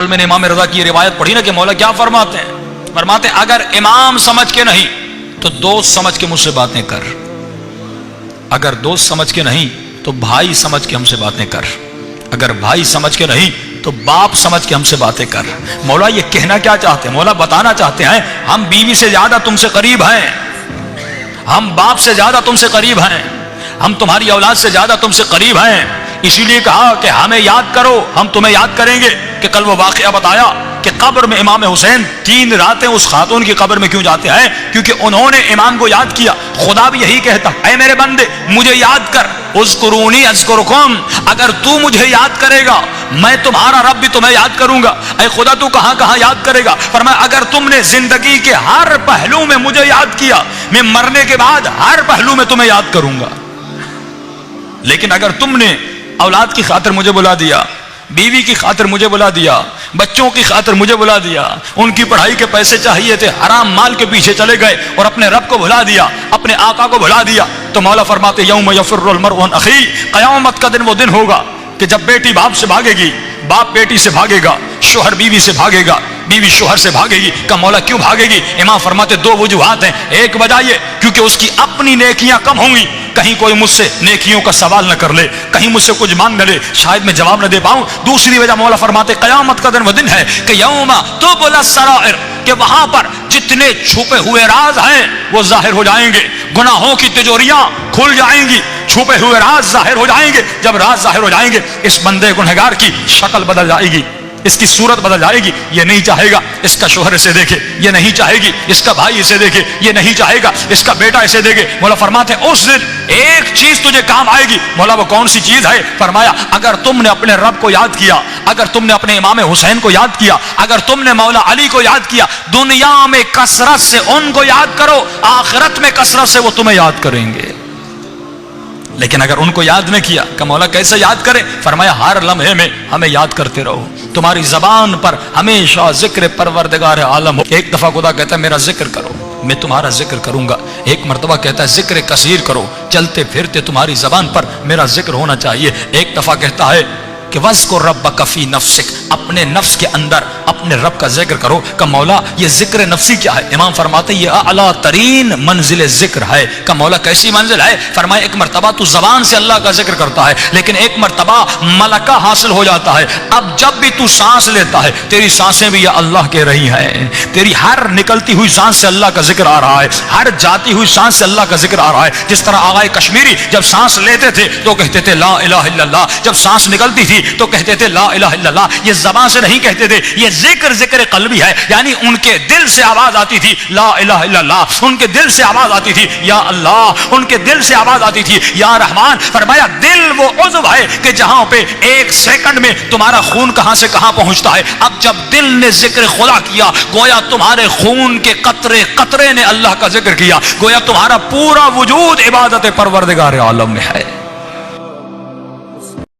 میں نے امام رضا کی روایت پڑھی نا کہ مولا کیا فرماتے ہیں؟ فرماتے ہیں اگر امام سمجھ کے نہیں تو دوست سمجھ کے مجھ سے باتیں کر، اگر دوست سمجھ کے نہیں تو بھائی سمجھ کے ہم سے باتیں کر، اگر بھائی سمجھ کے نہیں تو باپ سمجھ کے ہم سے باتیں کر۔ مولا یہ کہنا کیا چاہتے ہیں؟ مولا بتانا چاہتے ہیں ہم بیوی سے زیادہ تم سے قریب ہیں، ہم باپ سے زیادہ تم سے قریب ہیں، ہم تمہاری اولاد سے زیادہ تم سے قریب ہیں، اسی لیے کہا کہ ہمیں یاد کرو ہم تمہیں یاد کریں گے۔ کہ کل وہ واقعہ بتایا کہ قبر میں امام حسین 3 راتیں اس خاتون کی قبر میں کیوں جاتے ہیں؟ کیونکہ انہوں نے امام کو یاد کیا۔ خدا بھی یہی کہتا اے میرے بندے مجھے یاد کر، اذکرونی اذکرکم، اگر تو مجھے یاد کرے گا میں تمہارا رب بھی تمہیں یاد کروں گا۔ اے خدا تو کہاں کہاں یاد کرے گا؟ فرمایا اگر تم نے زندگی کے ہر پہلو میں مجھے یاد کیا میں مرنے کے بعد ہر پہلو میں تمہیں یاد کروں گا، لیکن اگر تم نے اولاد کی خاطر مجھے بلا دیا، بیوی کی خاطر مجھے بلا دیا، بچوں کی خاطر مجھے بلا دیا، ان کی پڑھائی کے پیسے چاہیے تھے حرام مال کے پیچھے چلے گئے اور اپنے رب کو بھلا دیا، اپنے آقا کو بھلا دیا، تو مولا فرماتے یوم یفر المرء من اخیہ، قیامت کا دن وہ دن ہوگا کہ جب بیٹی باپ سے بھاگے گی، باپ بیٹی سے بھاگے گا، شوہر بیوی سے بھاگے گا، بیوی شوہر سے بھاگے گی۔ کہ مولا کیوں بھاگے گی؟ امام فرماتے 2 وجوہات ہیں۔ ایک وجہ یہ کیونکہ اس کی اپنی نیکیاں کم ہوں گی، کہیں کوئی مجھ سے نیکیوں کا سوال نہ کر لے، کہیں مجھ سے کچھ مانگ نہ لے، شاید میں جواب نہ دے پاؤں۔ دوسری وجہ مولا فرماتے قیامت کا دن وہ دن ہے کہ یوم تبلی السرائر، کہ وہاں پر جتنے چھپے ہوئے راز ہیں وہ ظاہر ہو جائیں گے، گناہوں کی تجوریاں کھل جائیں گی، چھپے ہوئے راز ظاہر ہو جائیں گے۔ جب راز ظاہر ہو جائیں گے اس بندے گنہگار کی شکل بدل جائے گی، اس کی صورت بدل جائے گی، یہ نہیں چاہے گا اس کا شوہر اسے دیکھے، یہ نہیں چاہے گی اس کا بھائی اسے دیکھے، یہ نہیں چاہے گا اس کا بیٹا اسے دیکھے۔ مولا فرماتے ہیں اس دن ایک چیز تجھے کام آئے گی۔ مولا وہ کون سی چیز ہے؟ فرمایا اگر تم نے اپنے رب کو یاد کیا، اگر تم نے اپنے امام حسین کو یاد کیا، اگر تم نے مولا علی کو یاد کیا، دنیا میں کثرت سے ان کو یاد کرو، آخرت میں کثرت سے وہ تمہیں یاد کریں گے۔ لیکن اگر ان کو یاد نہ کیا کہ مولا کیسے یاد کرے؟ فرمایا ہر لمحے میں ہمیں یاد کرتے رہو، تمہاری زبان پر ہمیشہ ذکر پروردگار عالم ہو۔ ایک دفعہ خدا کہتا ہے میرا ذکر کرو میں تمہارا ذکر کروں گا، ایک مرتبہ کہتا ہے ذکر کثیر کرو، چلتے پھرتے تمہاری زبان پر میرا ذکر ہونا چاہیے۔ ایک دفعہ کہتا ہے کہ وَاذْكُر رَبَّكَ فِي نَفْسِكَ، اپنے نفس کے اندر اپنے رب کا ذکر کرو۔ کہ مولا یہ ذکر نفسی کیا ہے؟ امام فرماتے ہیں یہ اعلیٰ ترین منزل ذکر ہے۔ کہ مولا کیسی منزل ہے؟ فرمایا ایک مرتبہ تو زبان سے اللہ کا ذکر کرتا ہے، لیکن ایک مرتبہ ملکہ حاصل ہو جاتا ہے، اب جب بھی تو سانس لیتا ہے تیری سانسیں بھی یا اللہ کہہ رہی ہیں، تیری ہر نکلتی ہوئی سانس سے اللہ کا ذکر آ رہا ہے، ہر جاتی ہوئی سانس سے اللہ کا ذکر آ رہا ہے۔ جس طرح آغائے کشمیری جب سانس لیتے تھے تو کہتے تھے لا الہ الا اللہ، جب سانس نکلتی تھی تو کہتے تھے لا الہ الا اللہ۔ یہ زبان سے نہیں کہتے تھے، یہ ذکر قلبی ہے، یعنی ان کے دل سے آواز آتی تھی لا الہ الا اللہ، ان کے دل سے آواز آتی تھی یا اللہ، ان کے دل سے آواز آتی تھی یا رحمان۔ فرمایا دل وہ عضو ہے کہ جہاں پہ 1 سیکنڈ میں تمہارا خون کہاں سے کہاں پہنچتا ہے۔ اب جب دل نے ذکر خدا کیا گویا تمہارے خون کے قطرے قطرے نے اللہ کا ذکر کیا، گویا تمہارا پورا وجود عبادت پروردگار عالم میں ہے۔